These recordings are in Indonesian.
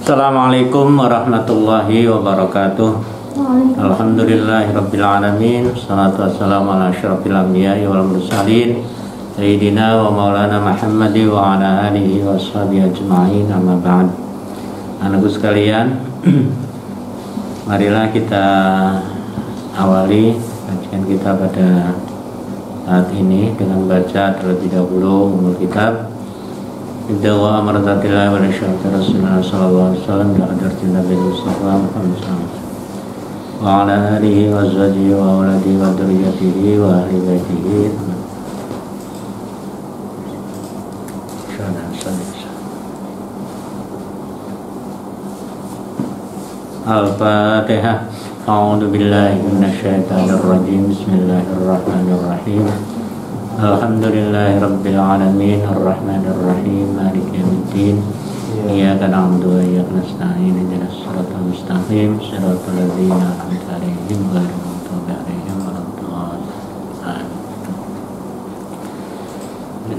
Assalamualaikum warahmatullahi wabarakatuh. Alhamdulillahirabbil alamin. Wassalatu wassalamu ala asyrofil anbiya'i wal mursalin sayyidina wa maulana Muhammad wa ala alihi washabihi ajma'in, amma ba'd. Anakku sekalian, marilah kita awali kajian kita pada saat ini dengan baca terlebih dahulu umul kitab Ibdawa amratatillah wa nasya'ati Rasulullah sallallahu alaihi wasallam bi hadratin Nabi Mustafa Muhammad sallallahu wa ala alihi wa azwajihi wa auladihi wa dzurriyyatihi wa ahli baitihi. Al-Fatihah. A'udzu billahi minasyaitonir rajim. Bismillahirrahmanirrahim. Alhamdulillahirabbil alamin, arrahmanir rahim, maliki yaumiddin. Iyyaka na'budu wa iyyaka nasta'in, ihdinas siratal mustaqim, siratal ladzina an'amta 'alaihim ghairil maghdubi 'alaihim waladdallin.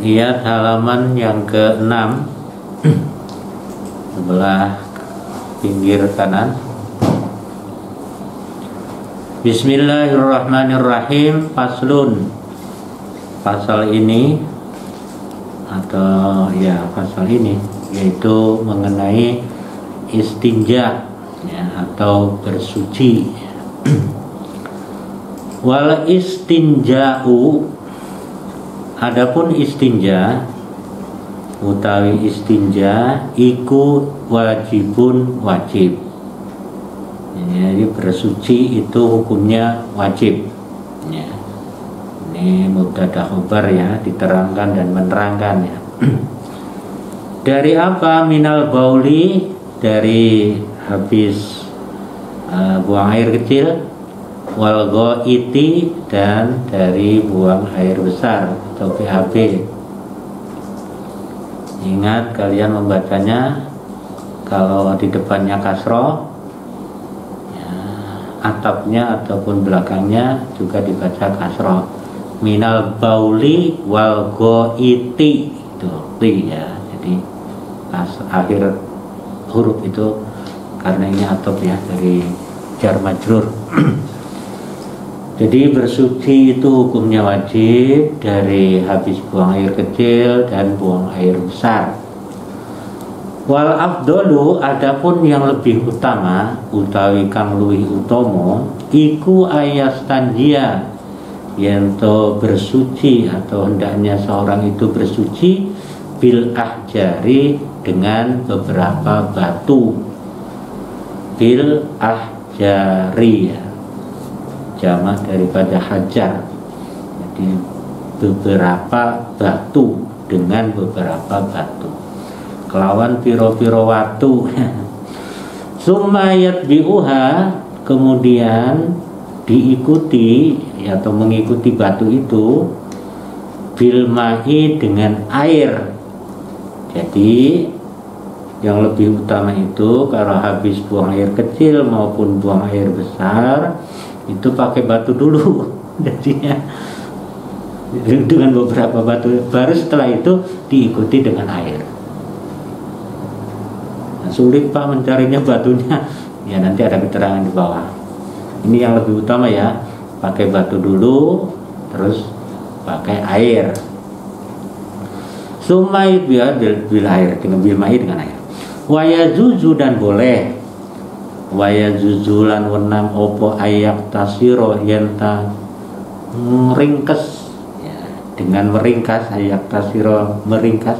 Lihat halaman yang ke-6 sebelah pinggir kanan. Bismillahirrahmanirrahim. Faslun. Pasal ini yaitu mengenai istinja ya, atau bersuci. Wal istinja'u, adapun istinja utawi istinja iku wajibun wajib. Jadi bersuci itu hukumnya wajib ya. Ini mubtada khabar ya, diterangkan dan menerangkan ya. Dari apa? Minal bauli, dari habis buang air kecil, wal ghaiti, dan dari buang air besar atau BAB. Ingat kalian membacanya, kalau di depannya kasroh ya, atapnya ataupun belakangnya juga dibaca kasroh. Minal bauli wal ghaiti, itu li ya. Jadi akhir huruf itu karena ini atop ya, dari jar majrur. Jadi bersuci itu hukumnya wajib dari habis buang air kecil dan buang air besar. Wal afdolu, adapun yang lebih utama utawi kang luwih utama iku ayastanjia, yaitu bersuci atau hendaknya seorang itu bersuci bil ahjari, dengan beberapa batu. Bil ahjari ya, jamak daripada hajar. Jadi beberapa batu, dengan beberapa batu, kelawan piro-piro watu. Sumayat biuha, kemudian diikuti atau mengikuti batu itu bil ma'i, dengan air. Jadi yang lebih utama itu kalau habis buang air kecil maupun buang air besar itu pakai batu dulu. Jadinya dengan beberapa batu, baru setelah itu diikuti dengan air. Nah, sulit Pak mencarinya batunya, ya nanti ada keterangan di bawah. Ini yang lebih utama ya, pakai batu dulu, terus pakai air. Sumai bil air, dengan bil mai, dengan air. Wayazuzu, dan boleh. Wayazuzu lan wenang opo ayak tasiro, yenta meringkas ya, dengan meringkas, ayak tasiro meringkas,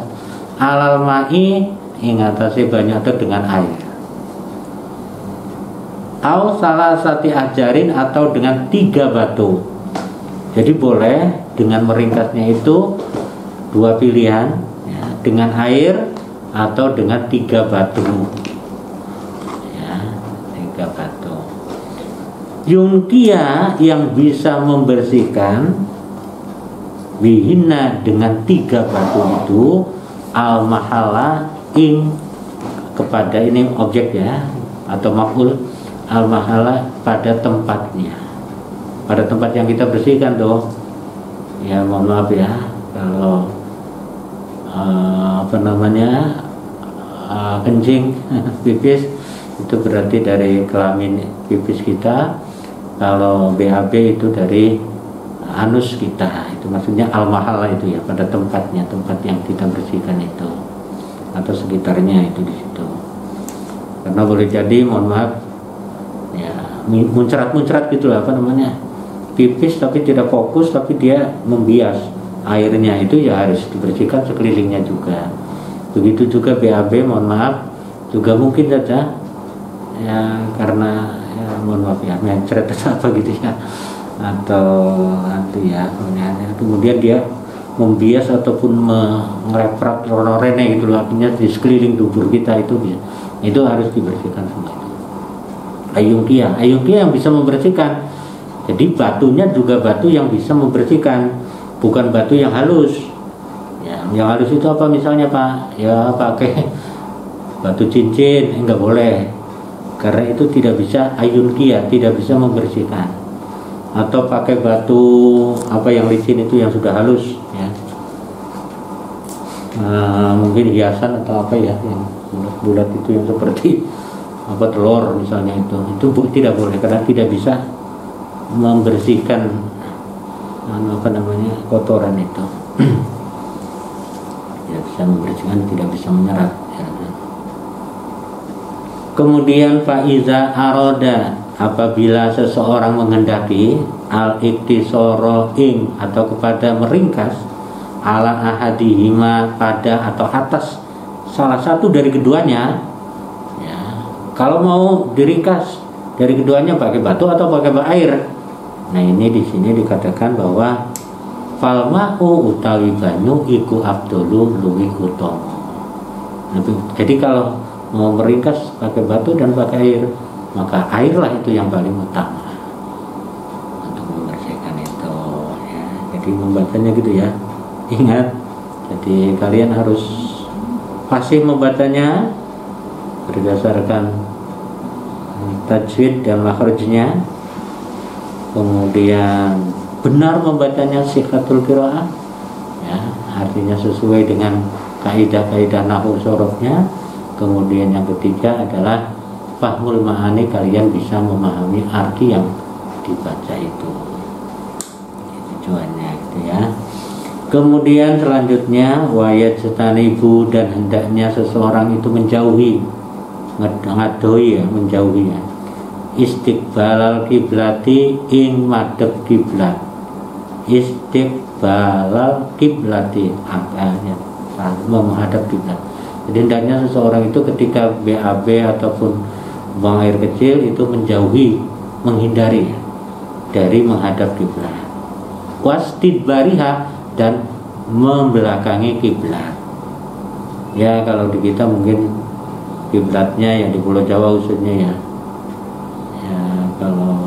alal mai, ingatasi banyak atau dengan air. Au salah satu ajarin, atau dengan 3 batu. Jadi boleh dengan meringkasnya itu 2 pilihan ya, dengan air atau dengan 3 batu ya, 3 batu. Yungkia, yang bisa membersihkan bihina, dengan 3 batu itu al mahala, ing kepada, ini objek ya atau maf'ul, al mahala, pada tempatnya, pada tempat yang kita bersihkan tuh ya. Mohon maaf ya kalau kencing pipis itu berarti dari kelamin pipis kita. Kalau BAB itu dari anus kita, itu maksudnya al-mahalla itu ya, pada tempatnya, tempat yang kita bersihkan itu atau sekitarnya itu di situ. Karena boleh jadi, mohon maaf ya, muncrat-muncrat gitu lah, apa namanya, pipis tapi tidak fokus, tapi dia membias airnya, itu ya harus dibersihkan sekelilingnya juga. Begitu juga BAB, mohon maaf, juga mungkin saja ya karena ya, mohon maaf ya, mencret atau apa gitu ya, atau nanti ya kemudian dia membias ataupun ngeleprat rene gitu loh, artinya di sekeliling tubuh kita itu harus dibersihkan semua. Ayungkia yang bisa membersihkan. Jadi batunya juga batu yang bisa membersihkan, bukan batu yang halus. Ya, yang halus itu apa misalnya Pak? Ya pakai batu cincin, enggak boleh. Karena itu tidak bisa ayungkia, tidak bisa membersihkan. Atau pakai batu apa yang licin itu yang sudah halus ya. Mungkin hiasan atau apa ya, yang bulat-bulat itu yang seperti apa telur misalnya, itu tidak boleh karena tidak bisa membersihkan apa namanya kotoran itu. Tidak bisa membersihkan, tidak bisa menyerap ya. Kemudian faiza aroda, apabila seseorang menghendaki al-iktisoro ing atau kepada meringkas ala ahadihima pada atau atas salah satu dari keduanya ya, kalau mau diringkas dari keduanya pakai batu atau pakai air. Nah ini di sini dikatakan bahwa falma'u utawi banyu iku abdulu luwi utomo. Jadi kalau mau meringkas pakai batu dan pakai air, maka airlah itu yang paling utama untuk membersihkan itu ya. Jadi membacanya gitu ya, ingat, jadi kalian harus fasih membacanya berdasarkan tajwid dan makhrajnya, kemudian benar membacanya sihatul qiraah ya, artinya sesuai dengan kaidah-kaidah nahwu sorofnya. Kemudian yang ketiga adalah fahmul ma'ani, kalian bisa memahami arti yang dibaca itu. Tujuannya gitu ya. Kemudian selanjutnya wayat setanibu, dan hendaknya seseorang itu menjauhi, ngadoi ya, menjauhi ya, istiqbalal kiblati ing madhep kiblat. Istiqbalal kiblati angkanya menghadap kiblat. Jadi hendaknya seseorang itu ketika BAB ataupun buang air kecil itu menjauhi, menghindari dari menghadap kiblat. Wastidbariha, dan membelakangi kiblat. Ya kalau di kita mungkin kiblatnya yang di Pulau Jawa khususnya ya. Ya kalau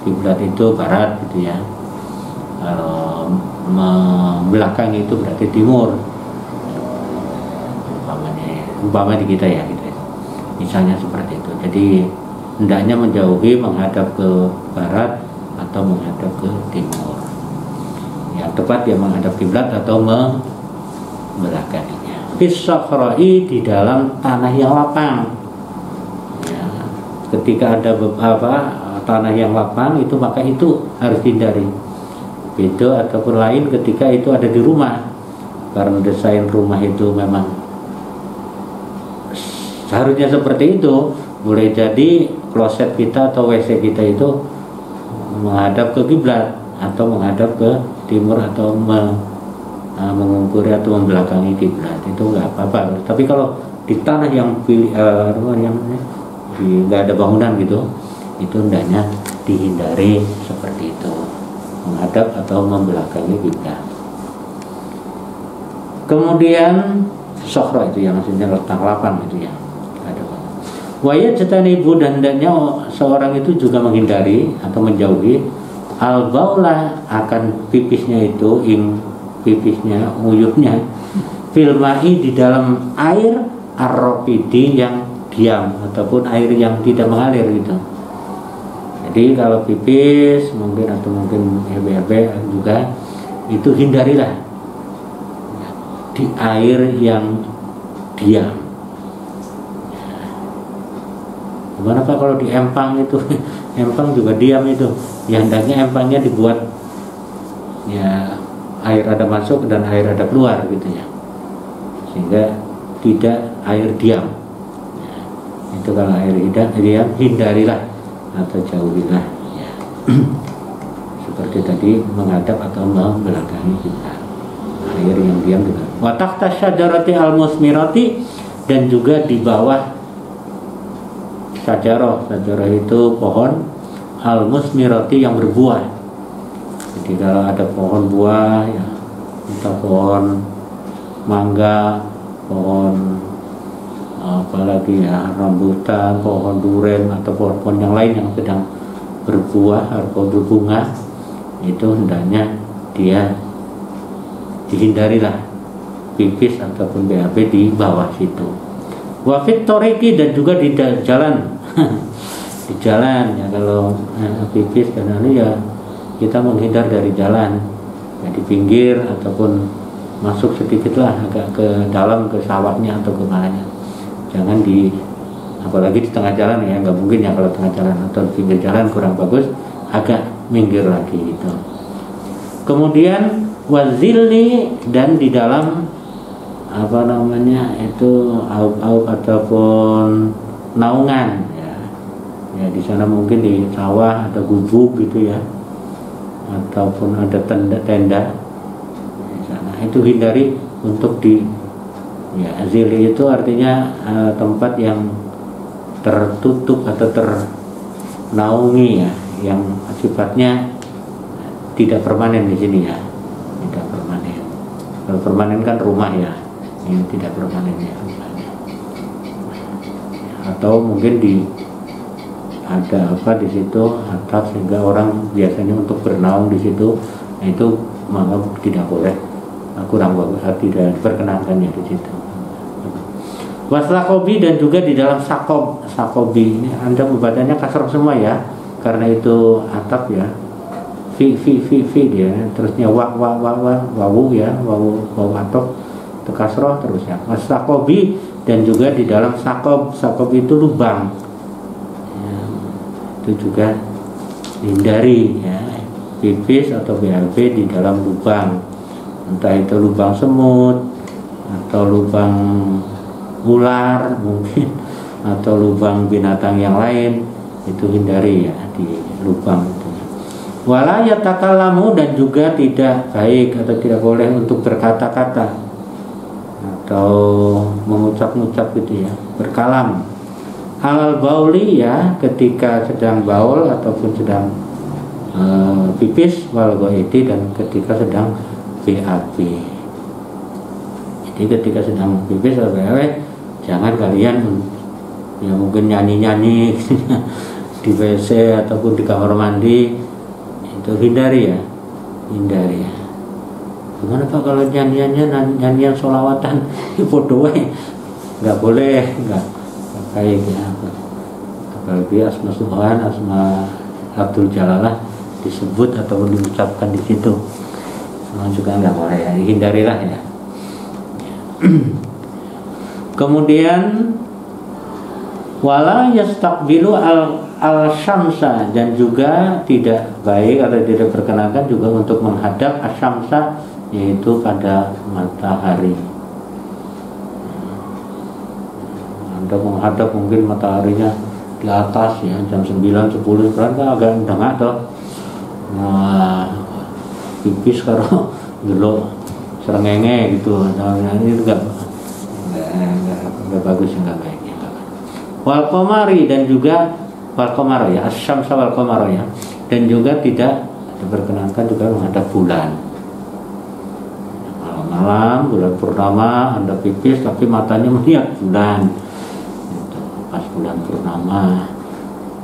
kiblat itu barat gitu ya. Kalau membelakangi itu berarti timur. Umpama di kita ya gitu. Misalnya seperti itu. Jadi hendaknya menjauhi, menghadap ke barat atau menghadap ke timur. Yang tepat ya menghadap kiblat atau membelakanginya. Fissakhra'i, di dalam tanah yang lapang. Ya, ketika ada beberapa tanah yang lapang itu, maka itu harus dihindari. Beda ataupun lain ketika itu ada di rumah. Karena desain rumah itu memang seharusnya seperti itu. Boleh jadi kloset kita atau WC kita itu menghadap ke kiblat atau menghadap ke timur atau mengungkuri atau membelakangi kiblat, itu nggak apa-apa. Tapi kalau di tanah yang nggak ada bangunan gitu, itu hendaknya dihindari seperti itu, menghadap atau membelakangi kiblat. Kemudian sokhra itu yang maksudnya letak lapang itu ya. Wayat setanibu, dan hendaknya seorang itu juga menghindari atau menjauhi al-baulah, akan pipisnya itu, pipisnya, uyutnya, filmai, di dalam air, ar-raqidi, yang diam ataupun air yang tidak mengalir gitu. Jadi kalau pipis mungkin atau mungkin BAB juga itu hindarilah di air yang diam Gimana Pak kalau di empang itu empang juga diam itu, ya hendaknya empangnya dibuat ya air ada masuk dan air ada keluar gitu ya, sehingga tidak air diam ya. Itu kalau air diam hindarilah atau jauhilah ya. Seperti tadi menghadap atau membelakangi kita, air yang diam juga. Wa tahta syajarati al-musmirati, dan juga di bawah sajarah itu pohon al-musmirati yang berbuah. Jadi kalau ada pohon buah ya, entah pohon mangga, pohon apalagi ya, rambutan, pohon duren atau pohon-pohon yang lain yang sedang berbuah atau berbunga, itu hendaknya dia dihindarilah pipis ataupun BAB di bawah situ. Wafit toriki, dan juga di jalan di jalan ya, kalau pipis karena ini ya kita menghindar dari jalan ya, di pinggir ataupun masuk sedikitlah agak ke dalam ke sawahnya atau ke mananya, jangan di apalagi di tengah jalan ya, nggak mungkin ya kalau tengah jalan, atau di pinggir jalan kurang bagus, agak minggir lagi gitu. Kemudian wazilli, dan di dalam apa namanya itu auk-auk ataupun naungan ya. Ya di sana mungkin di sawah ada gubuk gitu ya, ataupun ada tenda di sana, itu hindari untuk di ya, zili itu artinya tempat yang tertutup atau ternaungi ya, yang sifatnya tidak permanen di sini ya, tidak permanen. Kalau permanen kan rumah ya, ini tidak permanen ya. Atau mungkin ada apa di situ atap, sehingga orang biasanya untuk bernaung di situ, nah itu maka tidak boleh, kurang bagus, tidak diperkenankan ya di situ. Waslakobi, dan juga di dalam sakobi ini Anda membacanya kasroh semua ya, karena itu atap ya, fi dia, terusnya wawu ya, wawu atap itu kasroh terus ya. Waslakobi, dan juga di dalam sakob itu lubang ya, itu juga hindari ya, pipis atau BAB di dalam lubang, entah itu lubang semut atau lubang ular mungkin, atau lubang binatang yang lain, itu hindari ya di lubang itu. Wala yatakallamu, dan juga tidak baik atau tidak boleh untuk berkata-kata atau mengucap-ngucap gitu ya, berkalam. Halal bauli ya, ketika sedang baul ataupun sedang pipis, wal ghaiti, dan ketika sedang BAB. Jadi ketika sedang pipis atau BAB, jangan kalian ya mungkin nyanyi-nyanyi di WC ataupun di kamar mandi, itu hindari ya, hindari ya. Gimana Pak kalau nyanyian sholawatan bodoh nggak boleh, nggak baik ya. Apalagi asma Tuhan, asma Abdul Jalalah disebut ataupun diucapkan di situ, semua juga nggak boleh ya, hindarilah ya. Kemudian wala yastaqbilu al-syamsa, dan juga tidak baik atau tidak berkenakan juga untuk menghadap asyamsa, yaitu pada matahari. Anda menghadap mungkin mataharinya di atas ya, jam 9, 10 kan agak ndengak toh. Nah, pipis karo gelok serengenge gitu. Nah, ini enggak bagus, enggak baik ya. Wal qamari, dan juga wal qamar ya, asyamsa wal qamar ya, dan juga tidak diperkenankan juga menghadap bulan. Malam bulan purnama Anda pipis tapi matanya melihat bulan itu, pas bulan purnama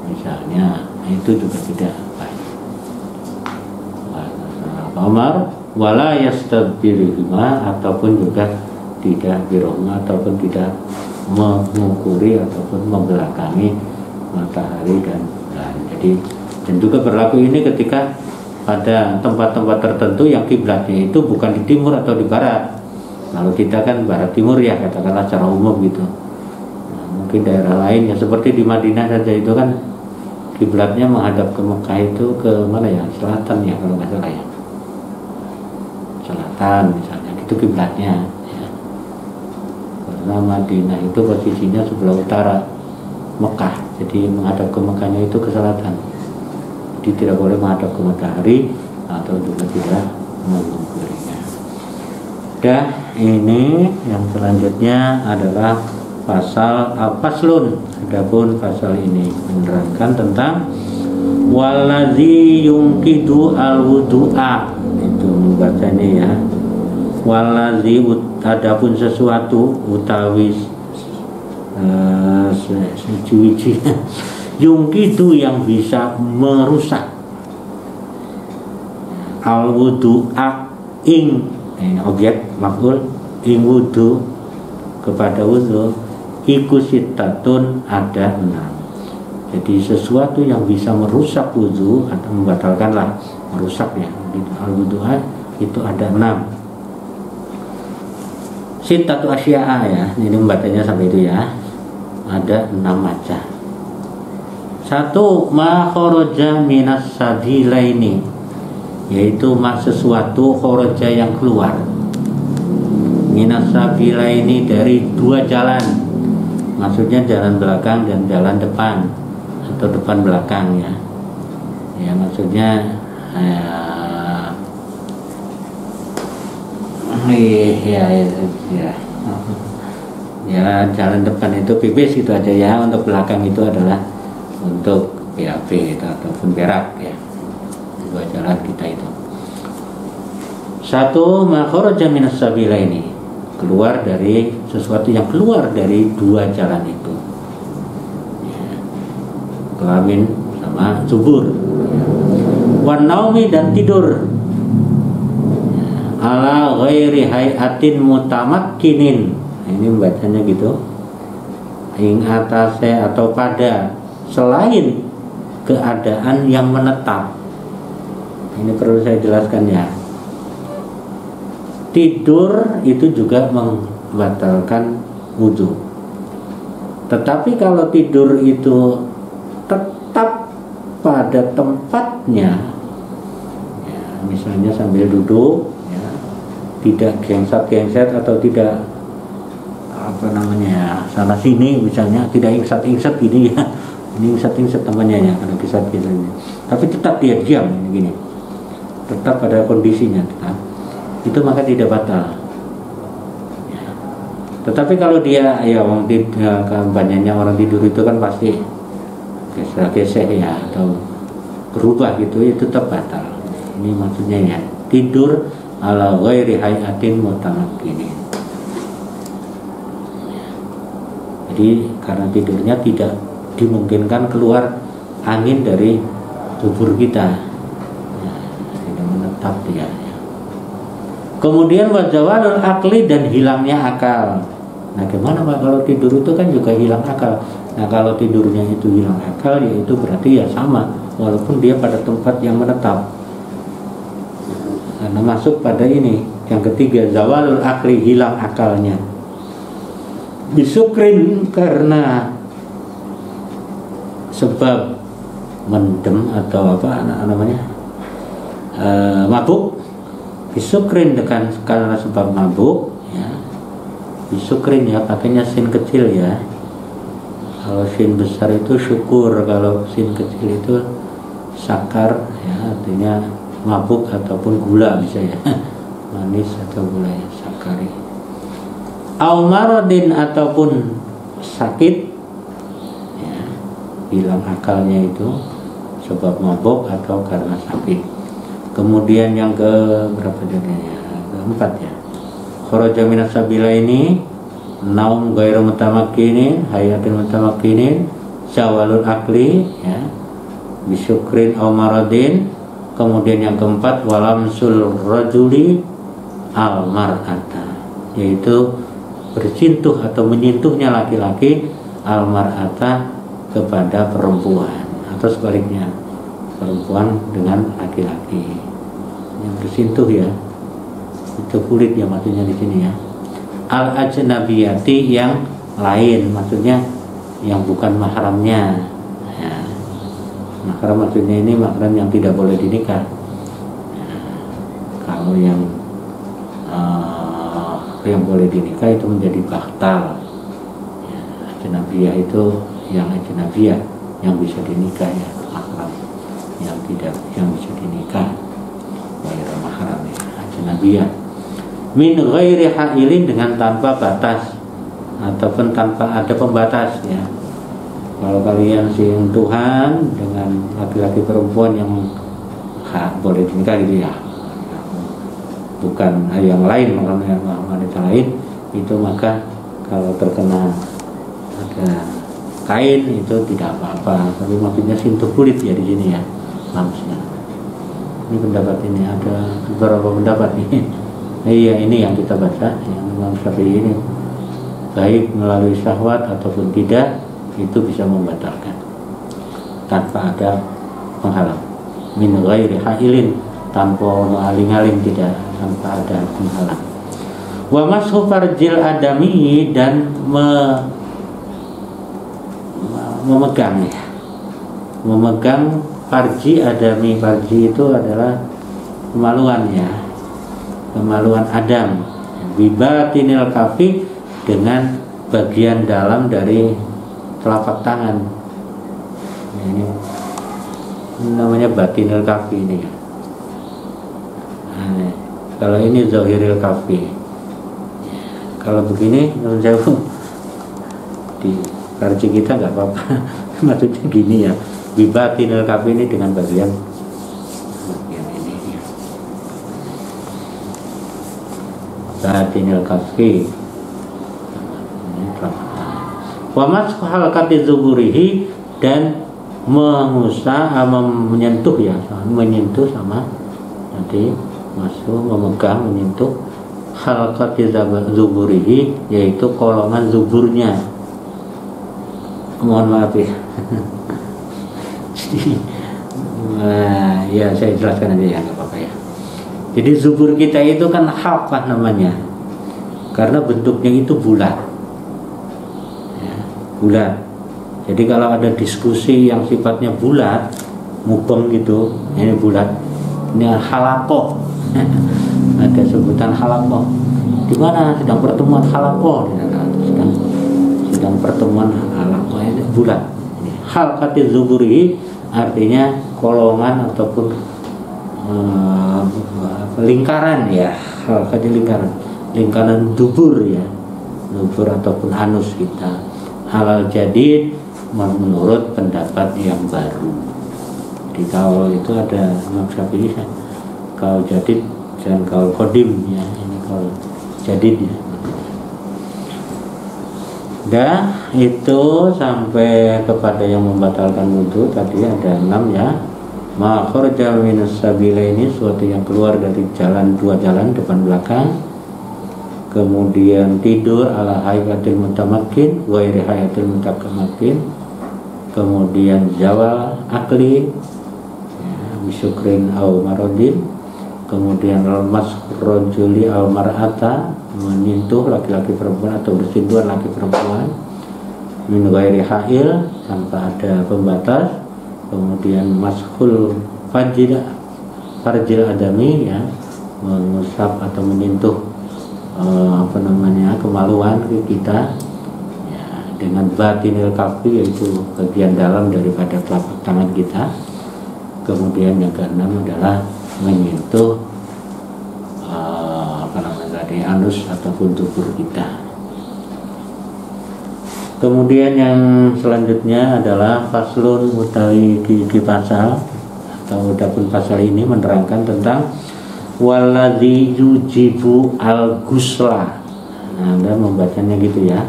misalnya, itu juga tidak baik. Qamar wala yastabirihima, ataupun juga tidak birohma, ataupun tidak mengukuri ataupun membelakangi matahari dan bulan. Jadi, dan juga berlaku ini ketika pada tempat-tempat tertentu yang kiblatnya itu bukan di timur atau di barat. Kalau kita kan barat timur ya, katakanlah secara umum gitu. Nah, mungkin tapi daerah lain ya seperti di Madinah saja itu kan kiblatnya menghadap ke Mekah itu ke mana ya, selatan ya kalau nggak salah ya, selatan misalnya itu kiblatnya ya. Karena Madinah itu posisinya sebelah utara Mekah, jadi menghadap ke Mekahnya itu ke selatan, jadi tidak boleh menghadap ke matahari atau juga tidak menggugurinya. Dan ini yang selanjutnya adalah pasal Faslun. Adapun pasal ini menerangkan tentang waladzi yungkidu al-wudu'a, itu membacanya ya. Waladzi, adapun sesuatu utawi sejuji yungkidu yang bisa merusak al-wudu'a ing, ini objek maf'ul, ing wudu, kepada wudu, iku sitatun, ada 6. Jadi sesuatu yang bisa merusak wudu atau membatalkanlah, merusaknya, al-wudu'a itu ada 6. Sitatu asya'a ya, ini membacanya sampai itu ya, ada 6 macam. 1, ma kharaja minas sabilaini, yaitu sesuatu kharaja yang keluar minas sabilaini dari 2 jalan, maksudnya jalan belakang dan jalan depan atau depan belakang ya. Ya maksudnya ya jalan depan itu pipis itu aja ya, untuk belakang itu adalah untuk BAB itu ataupun berak ya. 2 jalan kita itu. 1, ma kharaja minas sabilaini, keluar dari sesuatu yang keluar dari 2 jalan itu ya. Kelamin sama subur ya. Wan naumi, dan tidur ya. Ala ghairi hayatin mutamakkinin, ini bacanya gitu, ing atase atau pada, selain keadaan yang menetap. Ini perlu saya jelaskan ya. Tidur itu juga membatalkan wudu. Tetapi kalau tidur itu tetap pada tempatnya ya, misalnya sambil duduk ya, tidak gengsat-gengset atau tidak sana sini misalnya, tidak ingsat-ingsat gini ya. Ini ingsat-ingsat namanya ya, kalau kisah-kisah ini. Tapi tetap dia diam ini gini. Tetap pada kondisinya tetap, itu maka tidak batal ya. Tetapi kalau dia ya kampanyenya orang tidur itu kan pasti gesek ya atau berubah gitu, itu tetap batal. Ini maksudnya ya, tidur ala ghairi hayatin mutamakkinin. Jadi karena tidurnya tidak dimungkinkan keluar angin dari tubuh kita ya, tidak menetap dia ya. Kemudian wajawalul akli, dan hilangnya akal. Nah gimana Pak, kalau tidur itu kan juga hilang akal. Nah kalau tidurnya itu hilang akal, ya itu berarti ya sama, walaupun dia pada tempat yang menetap. Karena masuk pada ini yang ketiga, zawalul akli, hilang akalnya. Bisukrin, karena sebab mendem atau apa namanya mabuk. Bisukrin, dengan karena sebab mabuk ya. Bisukrin ya, pakainya sin kecil ya. Kalau sin besar itu syukur, kalau sin kecil itu sakar ya, artinya mabuk ataupun gula bisa ya. Manis atau gula ya, sakari. Au maradin, ataupun sakit ya, hilang akalnya itu sebab mabuk atau karena sakit. Kemudian yang ke berapa jadinya? Keempat ya. Kharaja minas sabilaini, naum ghairu mutamakkinin, hayatin mutamakkinin, zawalul akli ya, bisyukrin aw maradin. Kemudian yang keempat, walamsul rajuli al mar'ata, yaitu bersentuh atau menyentuhnya laki-laki al mar'ata kepada perempuan, atau sebaliknya perempuan dengan laki-laki yang bersentuh ya, itu kulit ya maksudnya di sini ya. Al ajnabiyati, yang lain, maksudnya yang bukan mahramnya. Ya. Mahram maksudnya ini mahram yang tidak boleh dinikah. Ya. Kalau yang boleh dinikah itu menjadi bakhtal. Ya. Ajnabiyah itu yang ajnabiyah yang bisa dinikah, ya mahram yang bisa dinikah ghair mahram, ya ajnabiyah. Min ghairi hailin, dengan tanpa batas ataupun tanpa ada pembatas, ya. Kalau kalian sentuhan dengan laki-laki perempuan yang boleh dinikah gitu ya, bukan yang lain, yang wanita lain itu, maka kalau terkena ada kain itu tidak apa-apa, tapi maksudnya sentuh kulit ya di sini ya, maksudnya. Ini pendapat ini ada beberapa pendapat nih. Iya, ini yang kita baca, yang Imam Syafi'i ini, baik melalui syahwat ataupun tidak, itu bisa membatalkan tanpa ada penghalang. Min ghairi hailin, tanpa aling-aling, tidak, tanpa ada penghalang. Wa mashu farjil adami, dan memegang, ya, memegang farji adami. Farji itu adalah kemaluan, ya, kemaluan Adam. Bibatinil kafi, dengan bagian dalam dari telapak tangan. Ini namanya batinil kafi ini. Nah, kalau ini zahiril kafi. Kalau begini menurut saya di karji kita nggak apa-apa. Maksudnya gini ya, bibatinil kafi ini dengan bagian ini. Batinil kafi. Wa mashu halqati zuburihi, dan mengusah, menyentuh, ya, menyentuh sama nanti masuk, memegang, menyentuh halqati zuburihi, yaitu kolongan zuburnya. Mohon maaf ya. Ya saya jelaskan aja ya, nggak apa-apa ya. Jadi zubur kita itu kan halqah namanya, karena bentuknya itu bulat. Bulat. Jadi kalau ada diskusi yang sifatnya bulat, mubeng gitu, ini bulat, ini halakoh. Ada sebutan halakoh. Di mana sedang pertemuan halakoh? Sedang pertemuan halakoh, ini bulat. Halqati zuburi artinya kolongan ataupun lingkaran, ya. Halqati lingkaran dubur, ya, dubur ataupun anus kita. Halal jadid menurut pendapat yang baru. Di kaul itu ada Imam Syafi'i, kaul jadid dan kaul qadim, ya. Ini kaul jadid, ya. Dah itu sampai kepada yang membatalkan wudu tadi ada 6, ya. Ma kharaja minas sabilaini, suatu yang keluar dari jalan, dua jalan depan belakang. Kemudian tidur ala hayatil mutamakin, ghairi hayatil mutamakin. Kemudian zawal akli, ya, bisyukrin au marodin. Kemudian masrojuli au mar'ata, menyentuh laki-laki perempuan atau bersentuhan laki perempuan. Min ghairi hail, tanpa ada pembatas. Kemudian mashul farjil adami, ya, mengusap atau menyentuh kemaluan kita, ya, dengan batinil kafi, yaitu bagian dalam daripada telapak tangan kita. Kemudian yang keenam adalah menyentuh anus ataupun tubuh kita. Kemudian yang selanjutnya adalah faslun utawi di pasal atau adapun pasal ini menerangkan tentang waladzi yujibu al-ghusla. Nah, Anda membacanya gitu ya.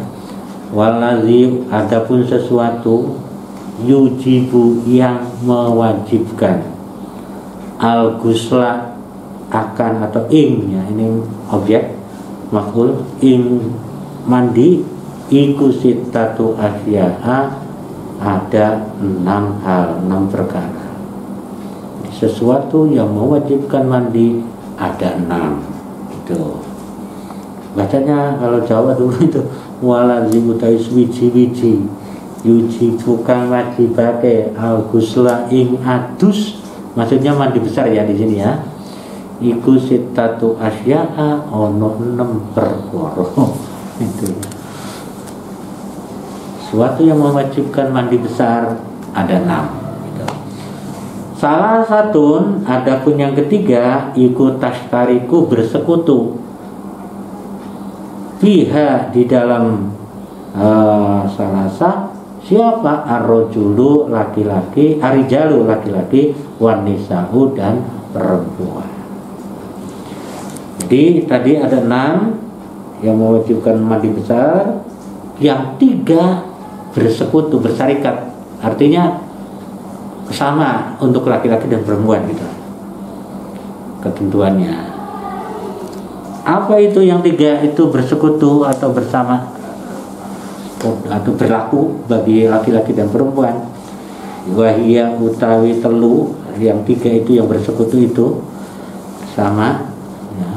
Waladzi, adapun sesuatu, yujibu yang mewajibkan, al-ghusla akan atau ing, ya, ini objek maf'ul, ing mandi, iku sittatu asya'a, ada 6 hal, 6 perkara. Sesuatu yang mewajibkan mandi ada 6. Itu bacanya kalau Jawa dulu itu walazimu tais wiji-wiji, yujibu kang wajibake al-ghusla ing adus, maksudnya mandi besar ya di sini ya. Iku sitatu asya'a ono 6 perkara. Itu. Suatu yang mewajibkan mandi besar ada 6. Salah satu, adapun yang ketiga, iku tashtariku bersekutu fiha di dalam salasa siapa ar-rajulu laki-laki, arijalu laki-laki, wanisa'u dan perempuan. Jadi tadi ada 6 yang mewajibkan mandi besar, yang 3 bersekutu, bersarikat, artinya sama untuk laki-laki dan perempuan gitu ketentuannya. Apa itu yang 3 itu bersekutu atau bersama atau berlaku bagi laki-laki dan perempuan? Wahia utawi telu, yang 3 itu yang bersekutu itu sama ya,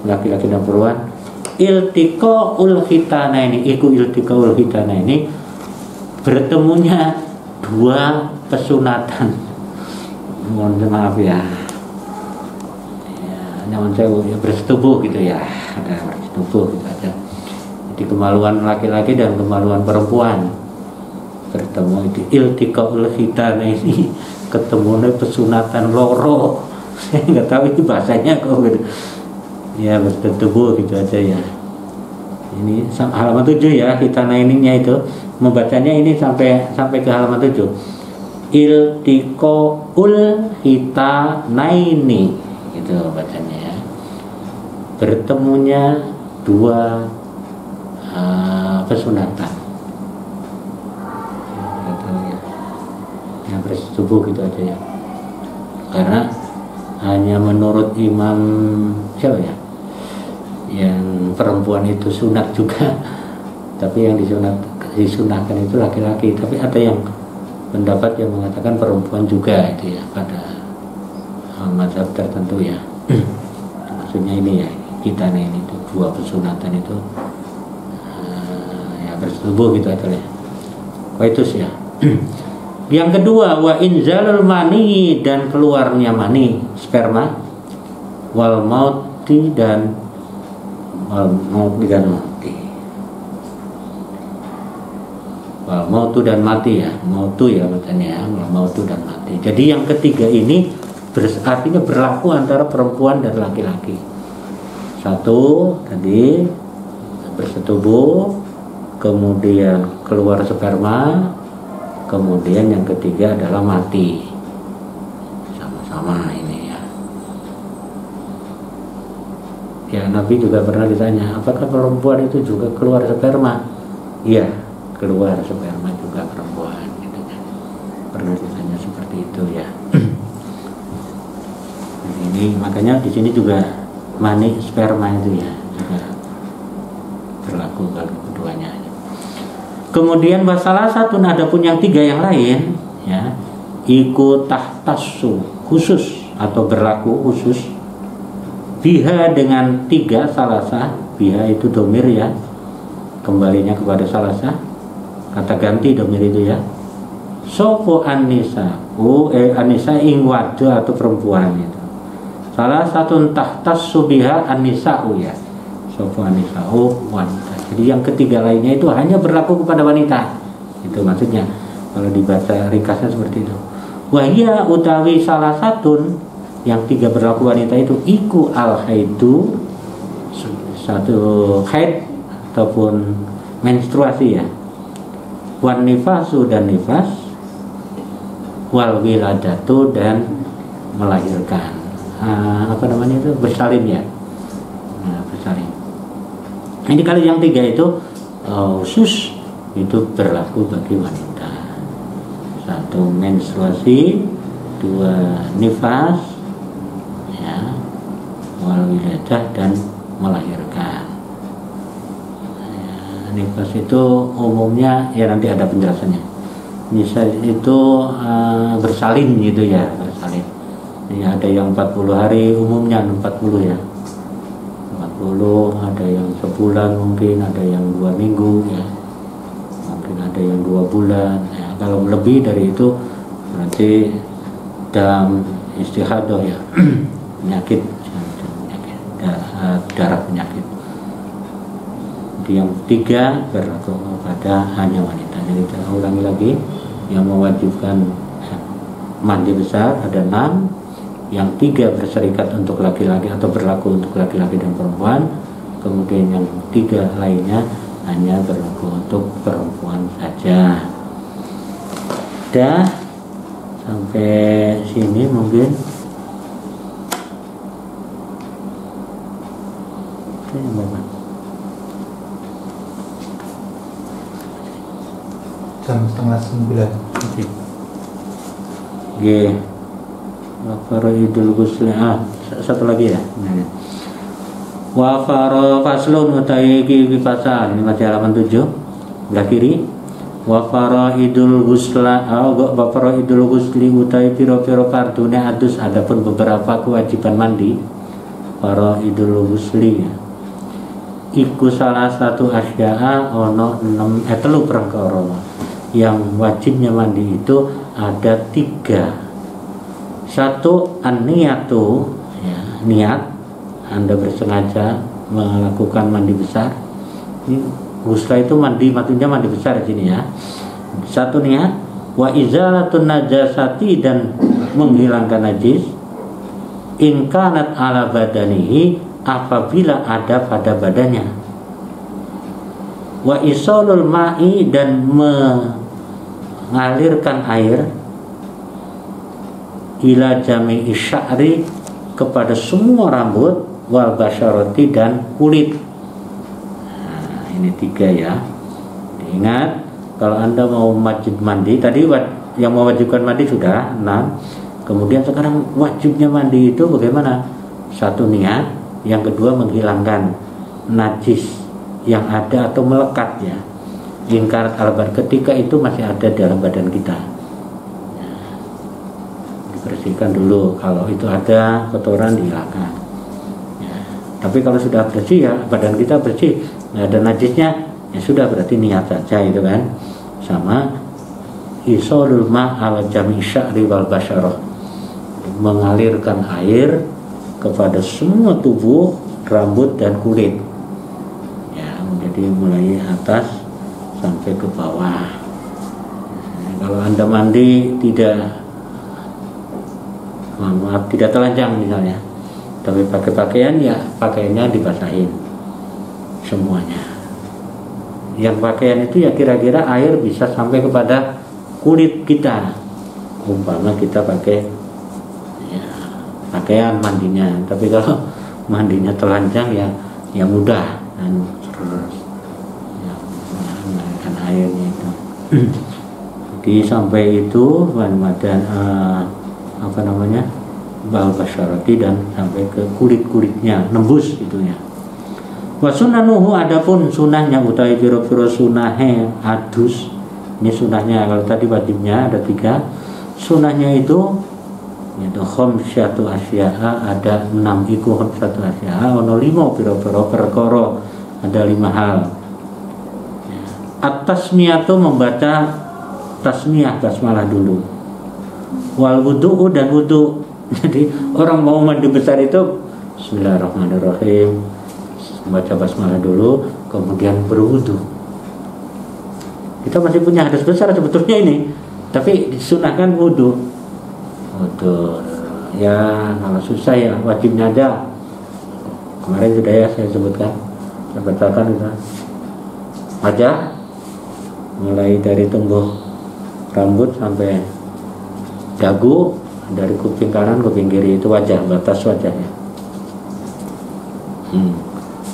laki-laki dan perempuan. Iltiqaul khitanaini, iku iltiqaul khitanaini, bertemunya 2 pesunatan. Mohon maaf ya, nyaman saya ya, bersetubuh gitu ya, ada bersetubuh gitu aja. Jadi kemaluan laki-laki dan kemaluan perempuan bertemu, itu iltiqaul khitanaini, ketemunya pesunatan loro. Saya nggak tahu itu bahasanya kok gitu. Ya bersetubuh gitu aja ya. Ini halaman 7 ya, khitanaininya itu membacanya ini sampai ke halaman 7. Iltiqaul khitanaini itu bacanya ya. Bertemunya 2 pesunatan. Gitu ya. Yang bersetubuh gitu aja ya. Karena hanya menurut Imam siapa ya? Yang perempuan itu sunat juga. Tapi yang disunatkan itu laki-laki, tapi ada yang pendapat yang mengatakan perempuan juga itu ya, pada mazhab tertentu ya. Maksudnya ini ya, kita nih ini 2 pesunatan itu ya bersetubuh gitu aja ya. Koitus ya. Yang kedua, wa inzalul mani, dan keluarnya mani, sperma, wal mauti dan mauti. Mautu dan mati ya, mautu ya bacanya ya, mautu dan mati. Jadi yang ketiga ini artinya berlaku antara perempuan dan laki-laki. 1 tadi bersetubuh, kemudian keluar sperma, kemudian yang ketiga adalah mati. Sama-sama ini ya. Ya Nabi juga pernah ditanya, apakah perempuan itu juga keluar sperma? Iya, keluar sperma juga perempuan gitu kan. Pernah ditanya seperti itu ya. Ini makanya di sini juga mani sperma itu ya juga berlaku bagi keduanya. Kemudian masalah satu, adapun yang 3 yang lain ya, iku tahtasu, khusus atau berlaku khusus, biha dengan 3 salasa, biha itu domir ya, kembalinya kepada salasa, kata ganti domir itu ya. Sopo anisa, anisa ing wadu atau perempuan itu. Salah satu tahtas subiha anisa'u ya. Sopo anisa'u wanita. Jadi yang ketiga lainnya itu hanya berlaku kepada wanita. Itu maksudnya. Kalau dibaca ringkasnya seperti itu. Wahia utawi salah satu yang 3 berlaku wanita itu iku al haidu, satu haid ataupun menstruasi ya. Wan nifasu dan nifas, wal wiladatu dan melahirkan. Apa namanya itu, bersalin ya. Nah, bersalin. Ini kali yang 3 itu khusus itu berlaku bagi wanita. 1 menstruasi, 2 nifas, ya, wal wiladah dan melahirkan. Ya, nifas itu umumnya ya nanti ada penjelasannya. Nifas itu bersalin gitu ya, bersalin. Ya, ada yang 40 hari umumnya 40 ya. 40, ada yang sebulan mungkin, ada yang 2 minggu ya. Mungkin mungkin ada yang 2 bulan ya. Kalau lebih dari itu berarti dalam istihadah ya, penyakit darah penyakit. Yang 3 berlaku pada hanya wanita. Jadi kita ulangi lagi, yang mewajibkan mandi besar ada 6, yang 3 berserikat untuk laki-laki atau berlaku untuk laki-laki dan perempuan, kemudian yang 3 lainnya hanya berlaku untuk perempuan saja. Dah sampai sini mungkin. Jam 8:30. Oke. Faraidul ghusl. Satu lagi ya. Wa faro faslun utai iki pasal. Ini masih halaman 7 belah kiri. Wa faraidul ghusla wa faraidul ghusli utai piro-piro fardune adus. Adapun beberapa kewajiban mandi faraidul ghusli ya. Iku salah satu asya'a ono 3 perkara. Yang wajibnya mandi itu ada 3. 1 an-niyatu ya, niat. Anda bersengaja melakukan mandi besar. Ini ghusla itu mandi, maksudnya mandi besar di sini ya. 1 niat, wa izalatun najasati dan menghilangkan najis. In kanat ala badanihi apabila ada pada badannya. Wa isolul ma'i dan mengalirkan air ila jami'i sya'ri kepada semua rambut wal basyarati dan kulit. Nah, ini 3 ya. Ingat, kalau Anda mau wajib mandi tadi yang mewajibkan mandi sudah 6. Kemudian sekarang wajibnya mandi itu bagaimana? 1 niat, yang kedua menghilangkan najis yang ada atau melekat ya. Ingkarat albar ketika itu masih ada dalam badan kita. Bersihkan dulu, kalau itu ada kotoran dihilangkan ya. Tapi kalau sudah bersih ya, badan kita bersih, nggak ada najisnya ya sudah, berarti niat saja itu kan. Sama isolul ma' ala jami' sya'ri wal basyarah, mengalirkan air kepada semua tubuh, rambut dan kulit ya, jadi mulai atas sampai ke bawah. Kalau Anda mandi tidak telanjang misalnya, tapi pakai pakaian ya pakaiannya dibasahin semuanya. Yang pakaian itu ya kira-kira air bisa sampai kepada kulit kita, umpama kita pakai ya, pakaian mandinya. Tapi kalau mandinya telanjang ya mudah dan ya, mengalirkan airnya itu. Jadi sampai itu dan apa namanya, bal basyarati dan sampai ke kulit-kulitnya, nembus itunya. Wa sunanuhu, adapun sunahnya utawi piro-piro sunahe adus. Ini sunahnya, kalau tadi wajibnya ada 3, sunahnya itu yaitu khamsyatu asya'a, ada 6 iku khamsyatu asya'a, ono 5 piro-piro perkara, ada 5 hal. At-tasmiyatu membaca tasmiyah basmalah dulu. Wal wudu'u dan wudu. Jadi orang mau mandi besar itu bismillahirrahmanirrahim, baca basmalah dulu, kemudian berwudu. Kita masih punya hadas besar sebetulnya ini, tapi disunahkan wudu. Wudu ya, kalau susah ya wajibnya ada. Kemarin sudah ya saya sebutkan, saya bacakan itu. Wajah mulai dari tumbuh rambut sampai dagu, dari kuping kanan kuping kiri itu wajah, batas wajahnya.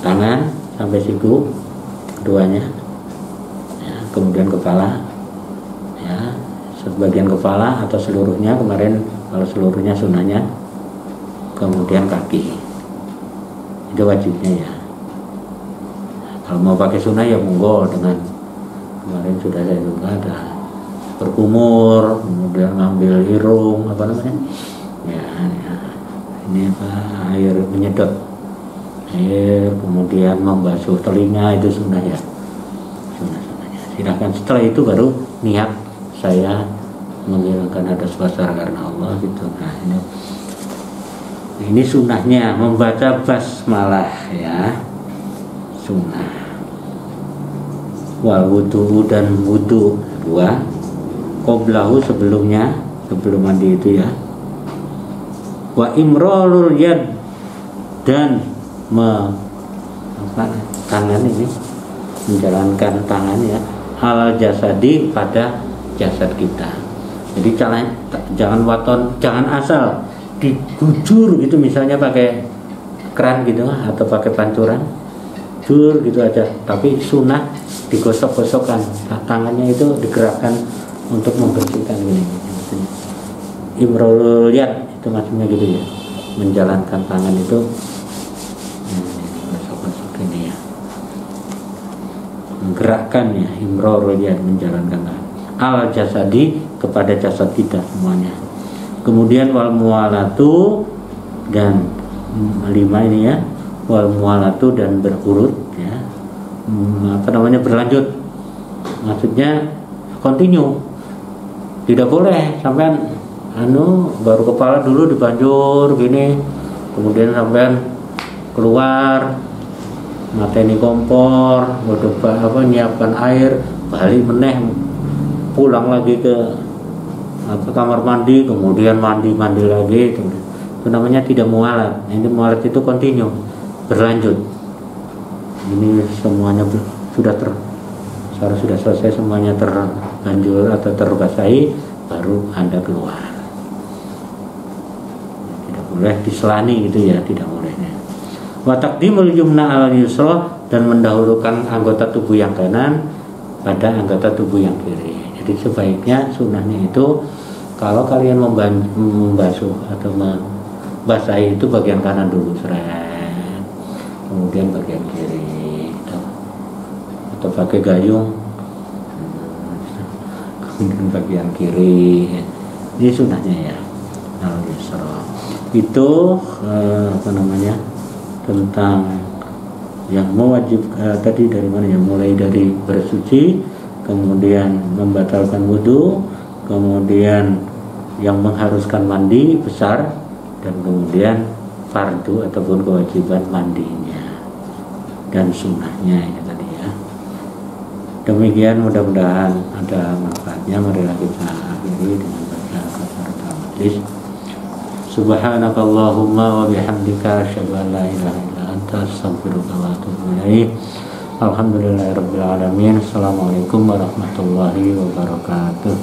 Tangan sampai siku keduanya ya, kemudian kepala ya, sebagian kepala atau seluruhnya, kemarin kalau seluruhnya sunahnya, kemudian kaki itu wajibnya ya. Kalau mau pakai sunah ya monggo, dengan kemarin sudah saya juga ada berkumur, kemudian ngambil irung apa namanya ya, ini apa, air menyedot air, kemudian membasuh telinga, itu sunnah ya, sunnahnya. silahkan. Setelah itu baru niat saya menghilangkan hadas basar karena Allah gitu. Nah ini sunnahnya membaca basmalah ya, sunnah. Wal wudu dan wudu dua, qoblahu sebelumnya, sebelum mandi itu ya. Wa imrarul yad dan tangan ini, menjalankan tangan ya, alal jasadi pada jasad kita. Jadi jangan waton, jangan asal digujur gitu, misalnya pakai keran gitu atau pakai pancuran, jur gitu aja. Tapi sunnah digosok-gosokkan, tangannya itu digerakkan untuk membersihkan ini. Imrul yad itu maksudnya gitu ya, menjalankan tangan itu gosok-gosok ini ya, menggerakkan ya, imrul yad menjalankan tangan al jasadi kepada jasad kita semuanya. Kemudian wal mualatu dan 5 ini ya, wal mualatu dan berurut ya, berlanjut, maksudnya continue, tidak boleh sampean baru kepala dulu dibanjur gini, kemudian sampean keluar mateni kompor, nyiapkan air, balik meneh, pulang lagi ke kamar mandi, kemudian mandi lagi, itu namanya tidak mualat. Ini mualat itu continue, berlanjut. Ini semuanya sudah selesai, semuanya terlanjur atau terbasahi, baru Anda keluar. Tidak boleh diselani gitu ya, tidak bolehnya. Wa taqdimul yumna al yusra, dan mendahulukan anggota tubuh yang kanan pada anggota tubuh yang kiri. Jadi sebaiknya sunnahnya itu kalau kalian membasuh atau membasahi itu bagian kanan dulu, seret, kemudian bagian kiri gitu. Atau pakai gayung, kemudian bagian kiri. Ini sunnahnya ya. Itu tentang yang mewajib tadi dari mana ya, mulai dari bersuci, kemudian membatalkan wudu, kemudian yang mengharuskan mandi besar, dan kemudian fardu ataupun kewajiban mandinya dan sunnahnya ini tadi ya. Demikian, mudah-mudahan ada manfaatnya. Marilah kita akhiri dengan baca kafaratul majlis. Subhanakallahumma wa bihamdika asyhadu an la ilaha illa anta astaghfiruka wa atubu ilaik. Alhamdulillahirabbil alamin. Assalamualaikum warahmatullahi wabarakatuh.